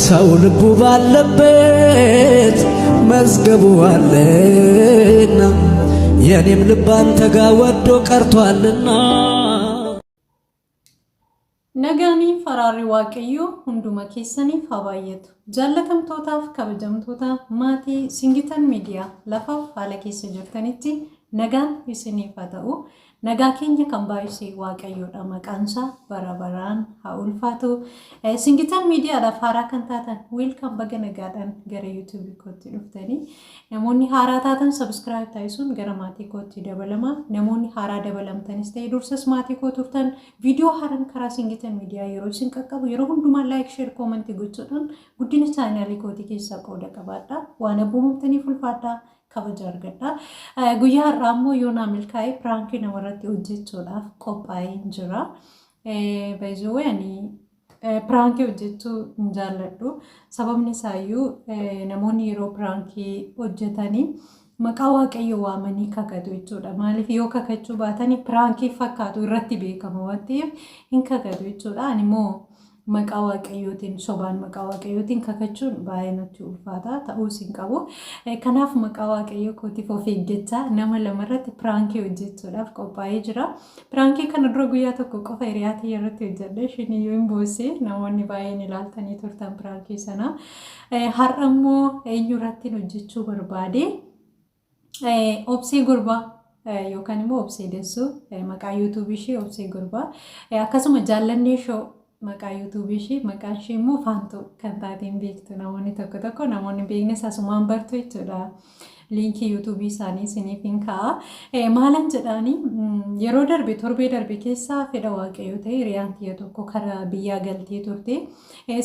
ሰው ልቡ ባለበት መዝገቡ አለና የኔም ልብ አንተ ጋ ወዶ ቀርቷልና ነጋኒ ፈራሪ ዋቀዮ ሁንዱማ keessaniif habaayatu jaalatamtootaaf kabajamtoota maatii Singitan Media lafaaf haala keessa jirtanitti nagaan isiniif haa ta'u nagaa keenya kan baay'isee waaqayyoodha maqaansaa barabaraan haa ulfaatu Singitan Media laaf haaraa kan taatan welcome baga nagaadhaan gara YouTube kootti dhuftanii namoonni haaraa taatan subscribe taasisuun gara maatii kootti dabalama namoonni haaraa dabalamtanis ta'e dursas maatii koo turtan viidiyoo haaraan karaa Singitan Media yeroo isin qaqqabu yeroo hundumaa like share comment gochuudhaan guddina chaanaalii kootii keessaa qooda qabaadha waan abboomamtaniif ulfaadha kabaja argadha guyyaa har'aa immoo yoonaa milkaa'ee piraankii namarratti hojjechuudhaaf qophaa'ee jira baay'ee ani piraankii hojjechuu hin jaalladhu sababni isaayyuu namoonni yeroo piraankii hojjetanii maqaa waaqayyoo waamanii kakatu jechuudha maaliif yoo kakachuu baatanii piraankii fakkaatu irratti beekama waan ta'eef hin kakatu jechuudha ani immoo maqaa waaqayyootiin sobaan maqaa waaqayyootiin kakachuun baay'ee natti ulfaata ta'uus hin qabu kanaaf maqaa waaqayyoo kootiif of eeggachaa nama lamarratti piraankii hojjechuudhaaf qophaa'ee jira piraankii kana dura guyyaa tokko qofa hiriyaatii irratti hojjedhe ishiniyyuu hin boosee namoonni baay'een ilaaltanii turtan piraankii sana har'a immoo eenyurratti hojjechuu barbaade obsee gurbaa yookaan immoo obsee dessuu maqaa yuutuubii ishee obsee gurbaa akkasuma jaallannee shoo maqaa yuutuubii ishee maqaan ishee immoo faantuu kan taateen beektu namoonni tokko namoonni beeknes asumaan bartu jechuudha liinkii yuutuubii isaanii isiniif hin kaa'a maalan jedhaanii yeroo darbe torbee darbe keessaa fedha waaqayyoo ta'e hiriyaan tiyya tokko karaa biyyaa galtee turte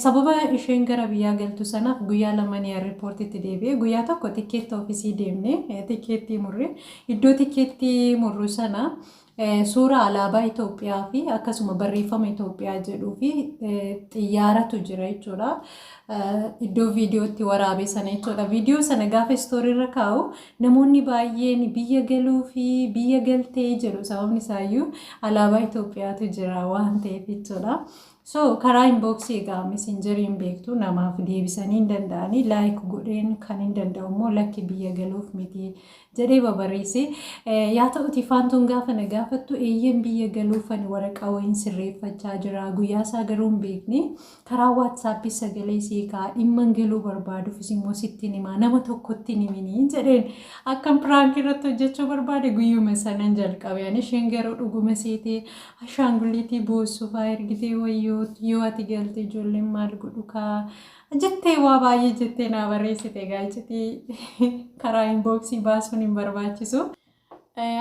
sababa isheen gara biyyaa galtu sanaaf guyyaa lamaan riippoortiitti deebi'e guyyaa tokko tikkeetti ofiisii deemne tikkeettii murre iddoo tikkeettii murru sana suura alaabaa Itoophiyaa fi akkasuma barreeffama Itoophiyaa jedhuu fi xiyyaaratu jira jechuudha iddoo viidiyootti waraabee sana jechuudha viidiyoo sana gaafa istooriirra kaa'u namoonni baay'een biyya galuu fi biyya galtee jedhu sababni isaayyuu alaabaa Itoophiyaatu jira waan ta'eef jechuudha so karaa inboxii egaa messenjeriin beektu namaaf deebisanii hin danda'anii laayik godheen kan hin danda'u immoo lakki biyya galuuf miti jedhee babarreesse yaa ta'uti faantuun gaafa na gaafattu eeyyeen biyya galuuf ani waraqaa wayiin sirreeffachaa jira guyyaa isaa garuu hin beekne karaa waatsaappii sagalee seekaa dhimma galuu barbaaduufis immoo sittiin himaa nama tokkotti himini jedheen akkam piraankii irratti hojjechuu barbaade guyyuma sanan jalqabe ani isheen garuu dhuguma seetee ashaangulliitii boossuufaa ergitee wayyoo yoo ati galte ijoolleen maal godhu kaa jettee waa baay'ee jettee naa barreessite gaachitee karaa inboxii baasuun hin barbaachisu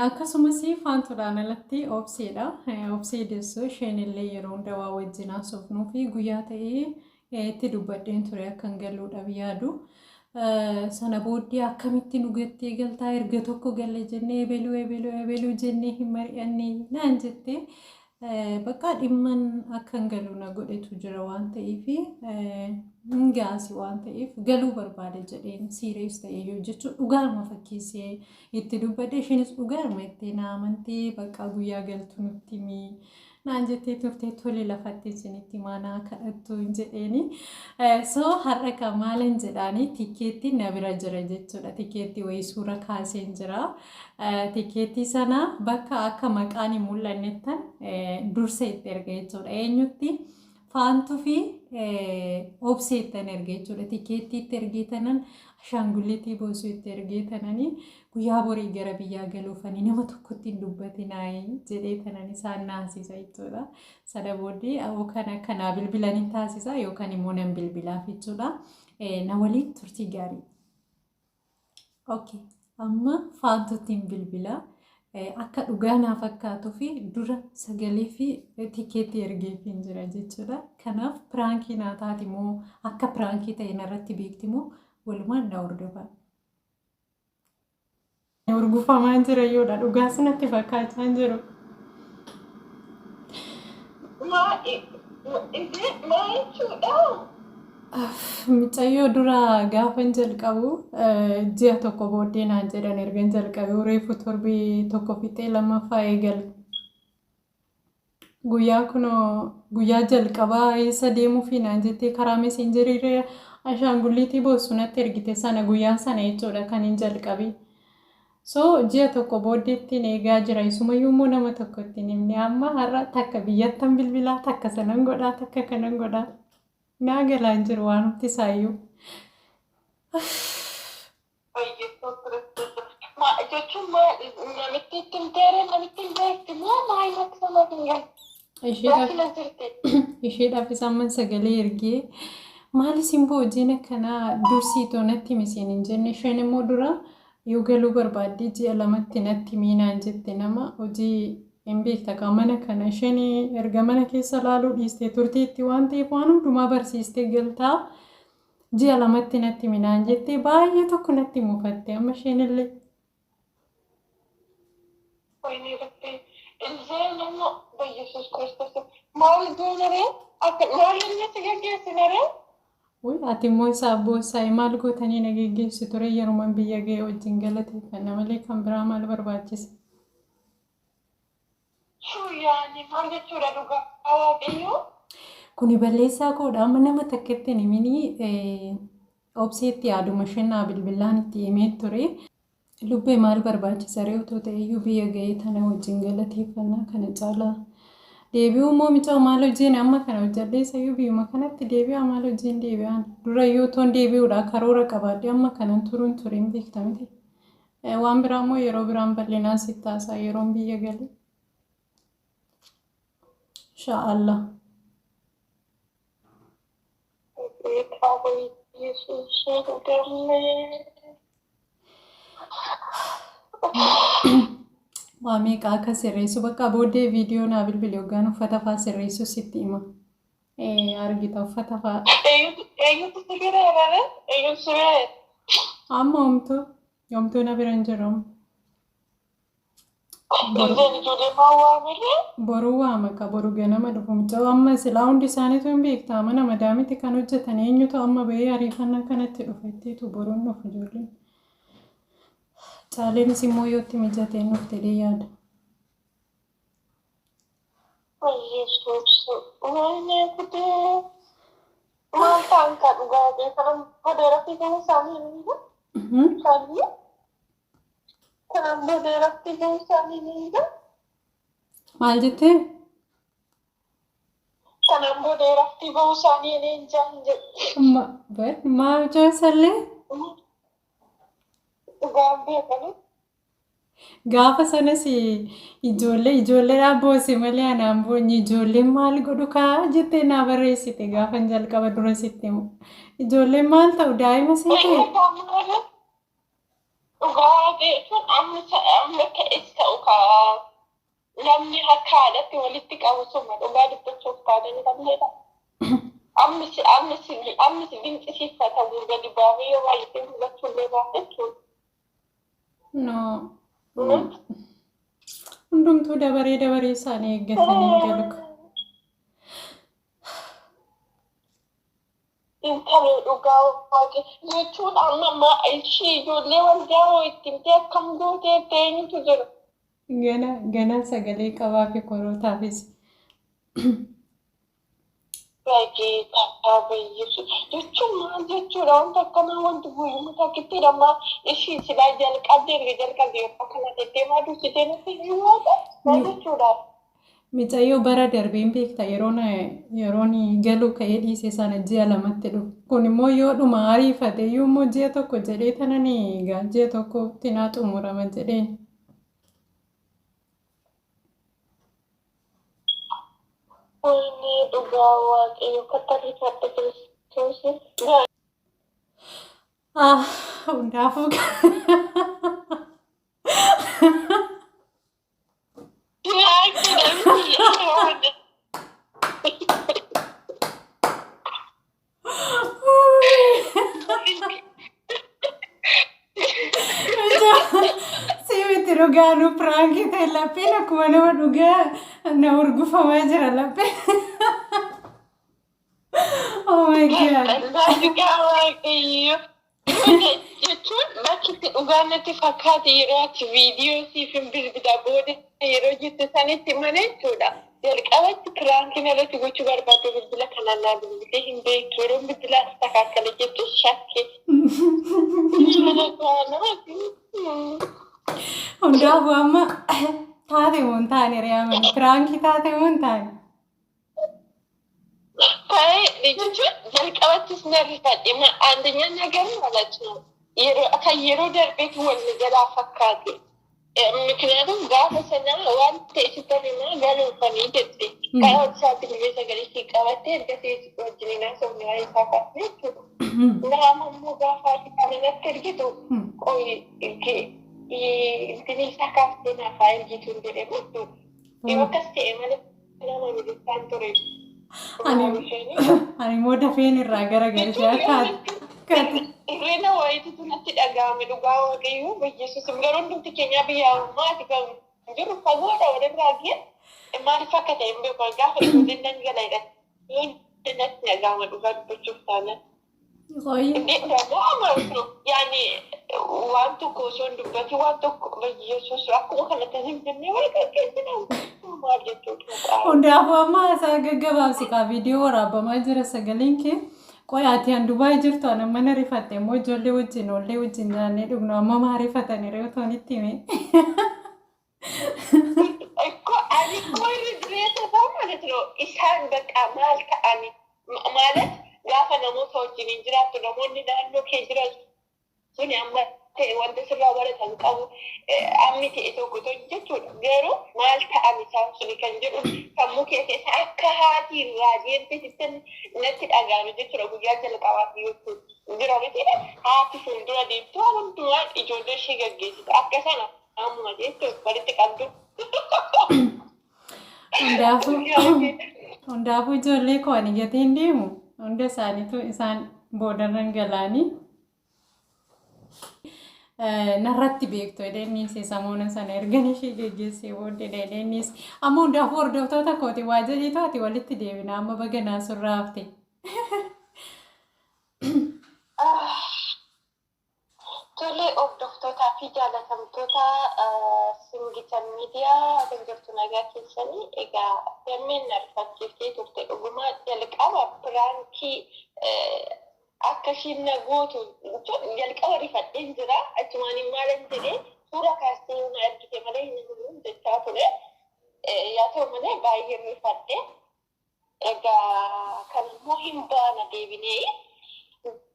akkasumas faantuudhaan alatti obseedha obsee dessuu isheen illee yeroo hunda waa wajjin haasofnuu fi guyyaa ta'ee itti dubbadheen ture akkan galuudhaaf yaadu sana booddee akkamitti nu gattee galtaa erga tokko galle jennee ebeluu jennee hin mari'annee naan jettee bakka dhimman akkan galuu na godhetu jira waan ta'eef gaasi waan ta'eef galuu barbaade jedheen siirees ta'ee jechuun dhugaaruma fakkeessee itti dubbadhe isheenis dhugaaruma itti na amantee bakka guyyaa galtu nutti himii naan jettee turte tole lafatti isinitti maanaa kadhattu hin jedheeni so har'a kan maalan jedhaanii tikkeetti na bira jira jechuudha tikkeetti wayii suura kaaseen jira tikkeetti sana bakka akka maqaan hin mul'annettan dursa itti erga jechuudha eenyutti faantuu fi obseettan erga jechuudha tikkeetti itti ergeetanan ashaangulliitii boosuu itti ergeetananii guyyaa borii gara biyyaa galuufanii nama tokkotti hin dubbatinaayii jedheetanan isaan naasisa jechuudha sana booddee yookaan akkanaa bilbilanii taasisa yookaan immoo nan bilbilaaf jechuudha na waliin turtii gaarii okay amma faantuutiin bilbilaa akka dhugaa naa fakkaatuu fi dura sagalee fi tikkeetti ergeef hin jira jechuudha kanaaf piraankii naa taati moo akka piraankii ta'e narratti beekti moo walumaan na hordofaa urgufamaan jira yoodha dhugaa sanatti fakkaachaa jiru Micayyoo dura gaafan jalqabu ji'a tokko booddee naan jedhan ergan jalqabe reefu torbii tokko fixee lammaffaa eegal guyyaa kunoo guyyaa jalqabaa eessa deemuufi naan jettee karaa meeseenjeriirra ashaangulliitii boossu natti ergite sana guyyaan sana jechuudha kan hin jalqabe. So ji'a tokko booddeettiin eegaa jira isumayyuu immoo nama tokko ittiin himne amma har'a takka biyyattan bilbilaa takka sanan godhaa takka kanan godhaa naa galaan jiru waan nuti isaayyuu. Isheedhaaf isaan sagalee ergee maalis immoo hojiin akkanaa dursiitoo natti misiin hin jenne isheen immoo dura yoo galuu barbaaddee ji'a lamatti natti miinaan jette nama hojii hin beekta kan mana kana isheen erga mana keessa laaluu dhiistee turteetti waan ta'eef waan hundumaa barsiistee galtaa ji'a lamatti natti miinaan jettee baay'ee tokko natti mufatte amma isheen illee. Yesus Kristus maal goonaree akka maal inni si geggeessinaree ati immoo isaa boossaa maal gootanii na geggeessu ture yeroman biyya ga'e wajjin galateeffanna malee kan biraa maal barbaachisa? Yaani maal jechuudha dhugaa waaqayyoo? Kuni balleessaa koodha amma nama takkatti nimini obseetti yaaduma shennaa bilbilaan itti himee ture. Lubbee maal barbaachisa reetu ta'eyyuu biyya ga'ee tana wajjin galateeffannaa kana caalaa. Deebi'uu immoo micoo maal hojiin amma kana hojjalleessayyuu biyyuma kanatti deebi'aa maal hojiin deebi'aan durayyuu toon deebi'uudha karoora qabaadde amma kanan turuun turiin beektamte. Waan biraa immoo yeroo biraan bal'inaan sitti haasaa yeroon biyya galee. Inshaallah. Waa meeqa akka sirreessu bakka booddee viidiyoo naa bilbile yookaan uffata fa'aa sirreessu sitti hima. Argita uffata fa'aa. Eeyyuutu si bira jirare? Eeyyuutu si bira jira? Amma homtuu na bira hin jiru. Ijoolleen ijoollee maa waamillee? Boruu waama ka boru ganama dhufu micoo amma silaa hundi isaaniitu hin beektaa mana madaamiti kan hojjetan eenyutu amma bahee ariifannaa kanatti dhufetteetu boruun dhufu ijoolleen. Caaleenis immoo yootti mijateen dhuftee yaada. Yesus, waanee kutee maal ta'an kan dhugaatee kanan bodeeratti gahuu isaanii ni jira? Isaanii? Kanan bodeeratti gahuu isaanii ni jira? Maal jettee? Kanan bodeeratti gahuu isaanii ni jira? Maal jaasallee? Gaafa sanas ijoolleedhaan boose malee anaan boonye ijoolleen maal godhu kaa jettee naa barreessite gaafan jalqaba dura sitti himu. Ijoolleen maal ta'u daa'ima see ta'e? Dhugaa jechuun amma ta'es ta'u kaa namni akka haadhatti walitti qabu summa dhugaa dubbachuuf taatanii kan ta'edha. Amnis dinqisiifatamu gadi baafee yoo baay'ee hubachuu illee baafte jechuudha. No. Hundumtuu dabaree isaanii eeggatanii galu. Intalli dhugaa waaqe jechuun amma ishee ijoollee waldaa hoo ittiin akkam gootee eenyutu jira? Gana sagalee qabaa fi korootaafis. Geetaa bayyeessu jechuun maal jechuudha wanta akkanaa wanti guyyuma takkitti dhammaa ishii silaa jalqabdee akkana deddeemaa dursitee nutti himuudha maal jechuudha. Micayyoo bara darbeen beekta yeroon galuu ka'ee dhiise sana ji'a lamatti dhufu. Kun immoo yoo dhuma ariifate iyyuu immoo ji'a tokko jedhee tanan eegaa ji'a tokkotti naa xumurama jedheen. Wanni dhugaa waaqayyo kattarrifatte Kiristoos. Hundaafuu Simiti dhugaanu piraangii ta'e lapheen akkuma nama dhugaa na urgufamaa jira lapheen. Oh my God. Dhugaa waaqayyo. Jechuun bakki itti dhugaan natti fakkaate yeroo ati viidiyoo siif hin bilbila booda yeroo jettu sanitti mana jechuudha. jalqabatti piraankiin irratti gochuu barbaade bilbila kanaan naa bilbilee hin beektu yeroo bilbila takaakkale jettu shakke. Hundaafuu amma taate mun taane re'aaman piraankii taate mun taane. Ta'ee jechuun jalqabattis na rifadhe andanyaan nagar ማለት ነው yeroo darbeetu wanni jalaa fakkaate. ምክንያቱም gaafa sana waan ta'e sittanii maa galuufanii jette karaa isaatti biyyee sagalee ishee qabatte erga ta'e wajjin haasofne waan isaa kaasne jechuudha. Nama immoo gaafa kana natti ergitu intini isaa kaaftee naafaa ergituun jedhee jechuudha. Yoo akkas ta'e malee nama militaan ture. Ani immoo dafeen irraa garagalchee akkaati. Irreena wayiitu natti dhaga'ame dhugaa waaqayyoo biyyeessus garuu hundumti keenya biyyaa'ummaati kan jiru fagoodha walirraa gee maaliif akka ta'e hin beeku gaafa ijoolleen dhangala'edha yoo natti dhaga'ame dhugaa dubbachuuf taana. Yaani waan tokko osoo hin dubbati waan tokko biyyeessus akkuma kanatti hin jennee wal qaqeessinaa maal jechuudha. Hundaafuu amma isaa gaggabaabsikaa viidiyoo waraabamaa jira sagaleen kee. Qoy ati an Dubai jirtu ana mana rifatte immoo ijoollee wajjin oollee wajjin nyaannee dhugnu amma maa rifatanii reetoon itti hime. Ani koo reeta ta'u ማለት ነው isaan bakka maal ta'ani ማለት gaafa namoota wajjin hin jiraattu namoonni naannoo kee jiran suni amma ta'e wanta sirraa baratan qabu amni ta'e tokko jechuudha garuu maal ta'an isaan suni kan jedhu sammuu kee keessa akka haati irraa deemte sittan natti dhaga'ame jechuudha guyyaa jalqabaatti yoo jira mitiidha haati fuuldura deemtu hundumaa ijoollee ishee gaggeessitu akka sana amma jechuudha walitti qabdu. Hundaafuu ijoollee koo ani gateen deemu hunda isaaniitu isaan boodarran galaanii. Narratti beektu edeenis samuuna sana ergan ishee geggeessee booddee edeenis amma hundaafuu hordoftoota kooti waa jedhiitu ati walitti deebina amma baganaa surraa hafte. Tole hordoftootaa fi jaalatamtoota Singitan miidiyaa kan jirtu nagaa keessanii egaa dammeen na rifachiiftee turte dhugumaa jalqaba piraankii akka ishiin na gootu jalqaba rifadheen jira achumaan maalan jedhee suura kaastee na argite malee hin jiru jechaa ture yaa ta'u malee baay'ee rifadhe egaa kan immoo hin baana deebinee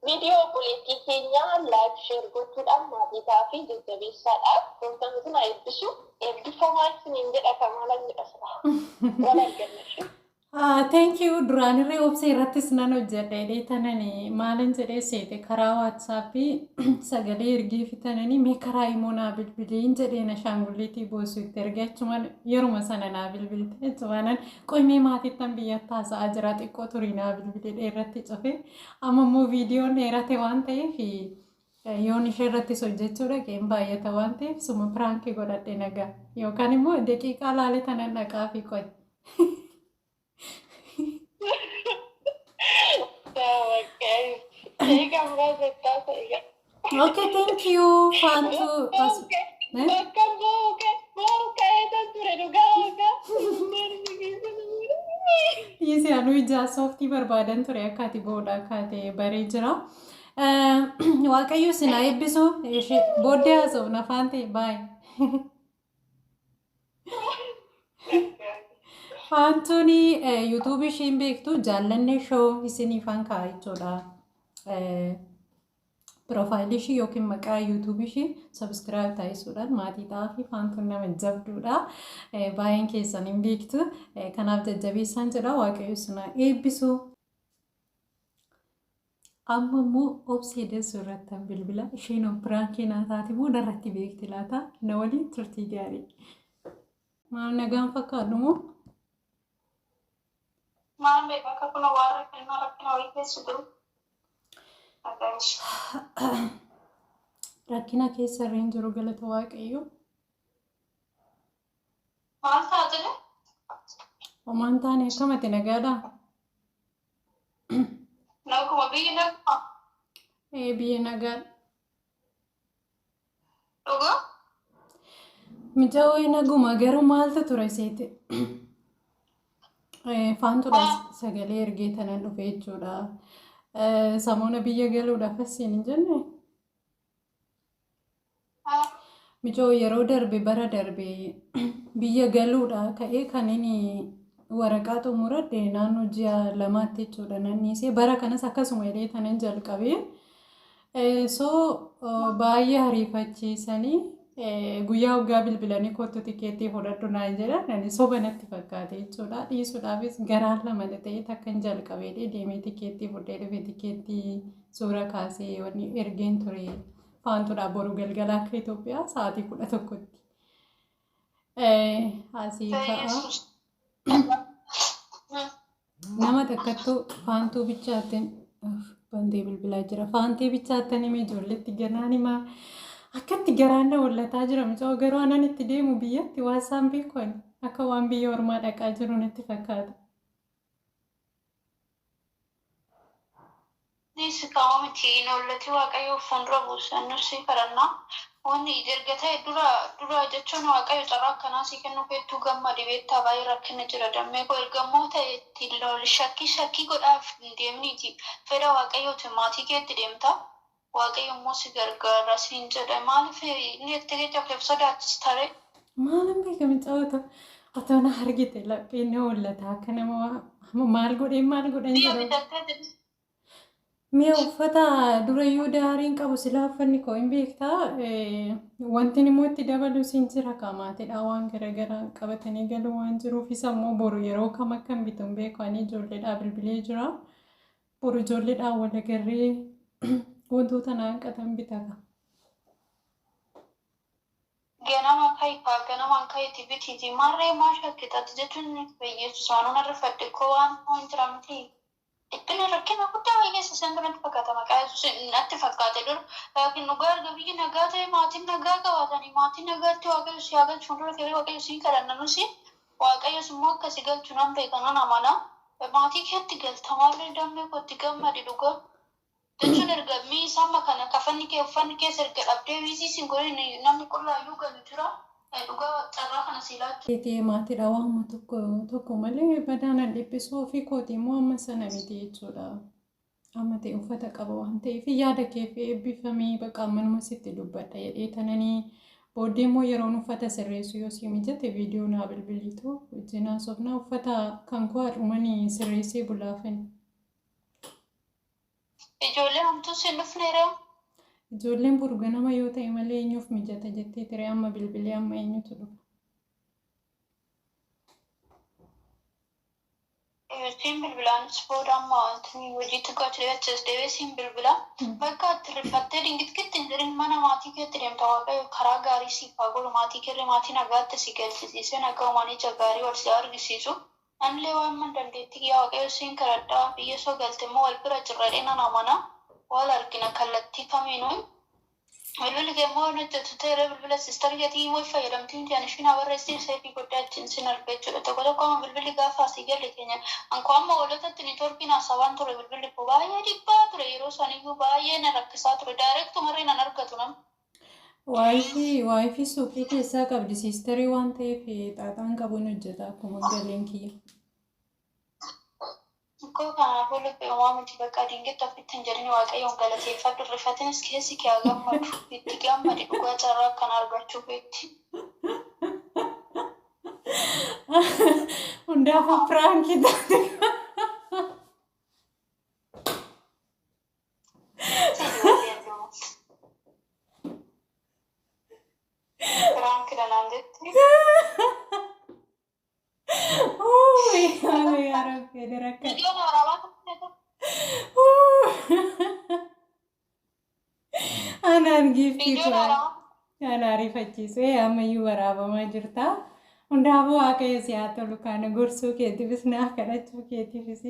viidiyoo buleetii keenyaa laayik sheer gochuudhaan maatiitaa fi jajjabeessaadhaan wantoota sana eebbifamaa isiniin jedha kamaalan jedha sira wal arganna. Thank you. Duraanirree obsee irrattis nan hojjedha tanani maalan jedhee seete karaa waatsaappii sagalee ergee fitananii mee karaa immoo naa bilbiliin jedheen ashaangulliitii boosuu itti ergachumaan yeruma sana naa bilbilte jechuudhaan qoymee maatiittan biyyatti haasa'aa jira xiqqoo turii naa bilbilee irratti cufe amma immoo viidiyoon dheerate waan ta'eef yoon ishee irrattis hojjechuudha qeen baay'ata waan ta'eef suma piraankii godhadhe nagaa yookaan immoo daqiiqaa laale tanan dhaqaa fi qoy. Okay, thank you. Fantu. Yesi anu ija softii barbaadan ture akkaati booda akkaate baree jira. Waaqayyo sinaa eebbisu booddee haasofna afaan ta'e baay'ee. Fantuni YouTube isheen beektu jaallanne show isiniifan kaa'e jechuudha. Profaayilii ishii yookiin maqaa YouTube ishii subscribe taasisuudhaan maatii ta'aa fi faantuun nama jabduudha. Baay'een keessan hin beektu. Kanaaf jajjabeessaan jedha waaqayyo sinaa eebbisu. Amma immoo obsee deessuu irratti bilbila isheen piraankii naa taate moo narratti beekti laata na waliin turtii gaarii. Maal nagaan fakkaatu moo? Mame bakka kuna warra kana rakkina wayii keessa jiru. Rakkina keessa irra hin jiru galata waaqayyo. Maal ta'a jedhe? Homaan taane akkamatti nagaadha? Naguma biyyi naguma. Biyyi nagaadha. Dhugaa? Mijaawee naguma garuu maaltu ture seete? Faantuudhaas sagalee ergee tanan dhufe jechuudha. Samoona biyya galuudhaaf asiin hin jenne. Mijoo yeroo darbe bara darbe biyya galuudha ka'ee kan inni waraqaa xumuradde naannoo ji'a lamaatti jechuudha nanniisee bara kanas akkasuma jedhee tanan jalqabee baay'ee ariifachiisanii guyyaa waggaa bilbilanii kottu tikeettii fudhadhu naan jedhan soba natti fakkaate jechuudha dhiisuudhaafis garaan lama ta'ee takkan jalqabee deemee tikeettii fudhee dhufe tikeettii suura kaasee wanni ergeen ture faantuudhaa boru galgala akka Itoophiyaa sa'aatii 11tti asii ka'a. Nama takkattuu faantuu bichaattiin bantee bilbilaa jira. Faantii bichaattan himee ijoolletti ganaan himaa akkatti garaan na wallataa jira. Mucaa garuu anan itti deemu biyyatti waasaan beekoon akka waan biyya ormaa dhaqaa jiru natti fakkaata. Nisi kaawwa miti inoolletti waaqayyo fuuldura buusan nusi kadhannaa. Wanni erga ta'e dura jechuun waaqayyo carraa akkanaa si kennu hedduu gammade beektaa baay'ee rakkina jira dammee koo ergamoo ta'e ittiin looli shakkii godhaaf hin deemniiti. Fedha waaqayyooti maatii keetti deemta. Waaqayyo immoo si gargaara siin jedha maaliif inni itti geejjibleef sodaachistare. Maalan beekame caawwata otoo na argite lapheen na wallataa akka nama maal godhan jedhu. Mi'a uffata durayyuu daariin qabu silaa uffanni koo hin beektaa wanti immoo itti dabalu siin jira qaamaatidha waan garaagaraa qabatanii galuu waan jiruuf isa immoo boru yeroo kam akkam bituun beeku ani ijoolleedhaa bilbilee jira boru ijoolleedhaa wal agarree wantoota naanqatan bitata. Ganama ka'iiti bitiiti marree maa shakkitaati jechuun fayyeessu saanuu narra fadde koo waan jira miti. Iddoo rakkina guddaa keessa isaan natti fakkaata maqaa yesuus natti fakkaate dur yookiin dhugaa erga biyyi nagaa ta'e maatiin nagaa qabaatanii maatiin nagaatti waaqayyo si haa galchu fuuldura kee waaqayyo si kadhannanuus waaqayyos immoo akkasii galchu nan beekanan amana maatii keetti galtamarree dammee kootti gammadi dhugaa jechuun erga miisamma kana kafanni kee uffanni keessa erga dhabdee wiisii siin godhin namni qullaayyuu galu jira. Dhugaa carraa kana silaatti. Keetii maatiidha waamma tokko malee badaan dhiphisuu fi kootii immoo amma sana miti jechuudha. Amma ta'e uffata qaba waan ta'eef yaada kee fi eebbifamee bakka ammanuma sitti dubbadha jedhee tananii booddee immoo yeroon uffata sirreessu yoo si mijate viidiyoo naa bilbilitu wajjin haasofnaa uffata kan koo har'umanii sirreessee bulaafani. Ijoollee hamtuu siin dhufneera. Ijoolleen boru ganama yoo ta'e malee eenyuuf mijata jettee ture amma bilbilee amma eenyutu dhufa. Siin bilbilaanis booda amma wanti hojiitti gochuu achas deebee siin bilbilaa. Bakka itti rifattee dingitkitti hin jirin mana maatii keetti deemta waaqayyo karaa gaarii siif haa godhu maatii keerree maatii nagaatti si galchisiisee nagaa uumanicha gaarii wal si argisiisu. Anillee waan man dandeettii yaa waaqayyo siin kadhadhaa biyya soo galte immoo wal bira jirradhee nan amana. Wal argina kallattii kamiinuu bilbilli kee immoo hojjetu ta'ee bilbila siistarii gatii immoo fayyadamtii nuti ani isheen barreessee seefii guddaa ittiin sin arga jechuudha. Tokko amma bilbilli gaafa asii galle keenya anko amma walotatti niitoorkiin haasawaan ture bilbilli koo baay'ee dhibbaa ture yeroo saniyyuu baay'ee na rakkisaa ture daayireektu marree nan argatu nam. Waayifii suuqii keessaa qabdi siistarii waan ta'eef xaaxaan qabuun hojjeta akkuma galeen kiyya. Kau kanaafuu lubbee uumaa miti bakka dingitti ofitti hin jedhini waaqayyoon galateeffadhu rifatinis keessi kee haa gammadu itti gammadi dhugaa carraa akkan argachuu beekti. Hundaafuu piraankii taate. Piraankii danaan jetti. Videoon waraabaa Anaan giiftii ture. Ana ariifachiisu ammayyuu waraabamaa jirta. Hundaafuu waaqayyo si haa tolu kana gorsuu keetiifis naaf kadhachuu keetiifis.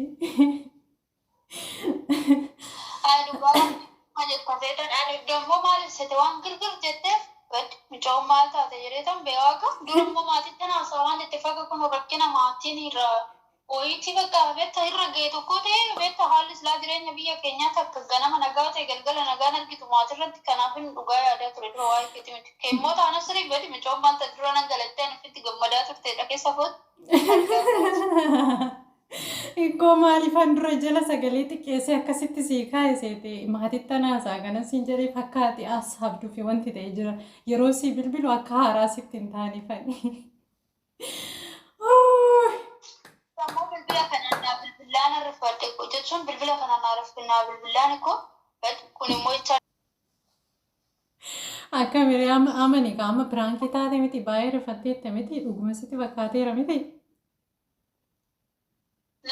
Dhugaa majeeffateetan ani dammoo maal ibsite waan girgir jetteef mucaan maal taate jedheetan beewaaka durummoo maatitti naasaa waan itti fakka kun rakkina maatiin irraa Oyitii bakka beektaa irra ga'e tokko ta'e beektaa haalli silaa jireenya biyya keenyaa takka ganama nagaa ta'e galgala nagaan argitu maatirratti kanaaf hin dhugaa yaadaa ture dura waa'ee keetti miti. Keemmoota anas sirrii beeti micoon maanta dura nan galattee anifitti gammadaa turteedha keessa foot. Ikkoo maaliifan dura jala sagalee xiqqeessee akkasitti sii kaa'eseeti maatitti tanaasaa kana siin jedhee fakkaati as habduu fi wanti ta'e jira yeroo sii bilbilu akka haaraa sitti hin taanifani. Sammuu bilbila kanaan bilbilaan rifadhe jechuun bilbila kanaan rifannaa bilbilaan kun immoo jecha akka miree amani qaama piraankii taate miti baay'ee rifatteette miti dhuguma sitti fakkaateera miti.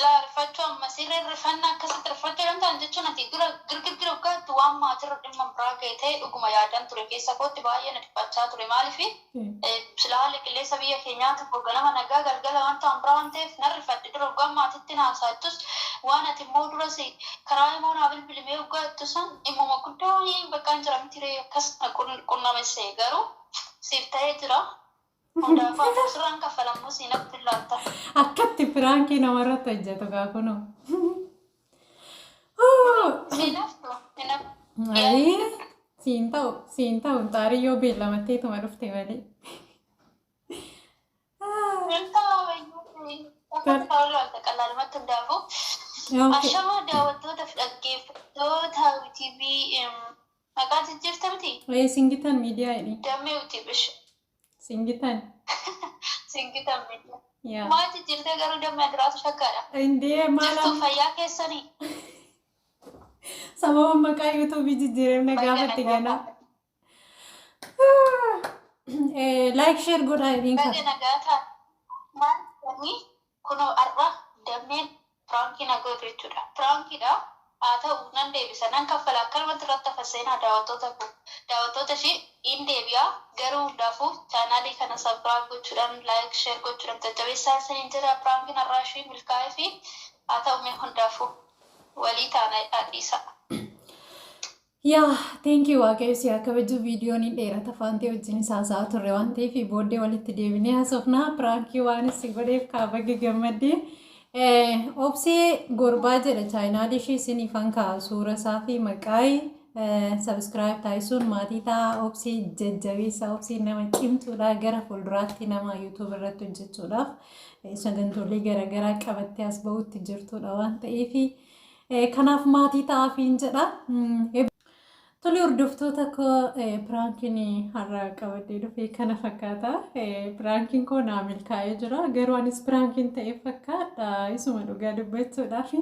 La rifachuu amma sirrii rifannaa akkasitti rifachuu danda'an jechuun ati girgirgira waggaatti waan maatirra dhimma biraa ga'e ta'e dhuguma yaadan ture keessa kootti baay'ee na dhiphachaa ture maaliif sila haalli qilleensa biyya keenyaa tokko ganama nagaa galgala waan ta'an biraa waan ta'eef na rifadhe dura waggaa maatitti naasaattus waan ati immoo duras karaa immoo naa bilbilimee waggaattu san dhimmuma guddaa bakka hin jira miti akkas qunnamesse garuu siif ta'ee jira. Hundaafuu sirraan kaffalamu siinatti laata. Akkatti piraankii namarratti hojjetu gaafuno. Siin ta'u xaariyyoo beellamatteetuma dhufte malee. Qalaalumatti hundaafuu ashama daawwattootaaf dhaggeeffattoota TV maqaa jijjiirta miti. Singitan miidiyaa jedhi. Dammee UTV. Singitan. Singitan miidiyaa. Maal jijjiirtee garuu dammee duraatu shakkaadha. Indee maala. Jirtuu fayyaa keessanii. Sababa maqaa yuutuubii jijjiiramna gaafatti gana. Like share godhaa jedhiin kan. Baga nagaa ta'a. Maal jedhanii kunoo har'a dammeen piraankii nagoo jechuudha. Piraankiidha. Haa ta'u nan deebisa nan kaffala akkanumatti irratti fasseenaa daawwattoota ishee in deebi'aa garuu hundaafuu chaanaalii kana sabskiraayib gochuudhaan laayik sheer gochuudhaan jajjabeessaa isiniin jira piraankiin har'aa ishee milkaa'ee fi haa ta'u mee hundaafuu walii taana dhiisa. Yaa thank you waaqayyo si akka kabaju viidiyoon hin dheerata faantee wajjin isaa turre waan ta'eef booddee walitti deebinee haasofnaa pirankii waan si godheef kaabagge gammaddee. Obsee gorbaa jedha chaayinaalii ishee isiniifan ka'a suura isaa fi maqaayi sabskiraayib taasisuun maatii ta'a obsee jajjabeessa obsee nama cimtuudha gara fuulduraatti nama yuutuub irratti hojjechuudhaaf sagantoolee garaagaraa qabattee as bahutti jirtudha waan ta'eef kanaaf maatii ta'aafiin jedha. Tole hordoftoota koo piraankiin har'a qabadee dhufee kana fakkaata. Piraankiin koo naa milkaa'ee jira. Garuu anis piraankiin ta'ee fakkaata. Isuma dhugaa dubbachuudhaaf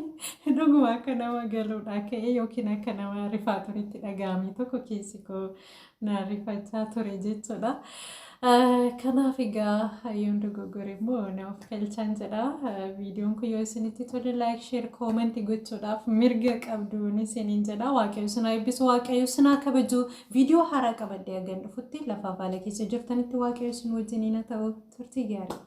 dhuguma akka nama galuudha ka'ee yookiin akka nama rifaaturitti dhaga'ame tokko keessi koo na rifachaa ture jechuudha. Kanaaf egaa hayyoon dogoggore immoo naaf galchaan jedha. Viidiyoon kun yoo isinitti tole laayik sheer koomentii gochuudhaaf mirga qabduun isiniin jedha. Waaqayyo isin eebbisu waaqayyo isin kabaju viidiyoo haaraa qabadee hagan dhufutti lafa baala keessa jirtanitti waaqayyo isin wajjiniin haa ta'u turtii gaarii.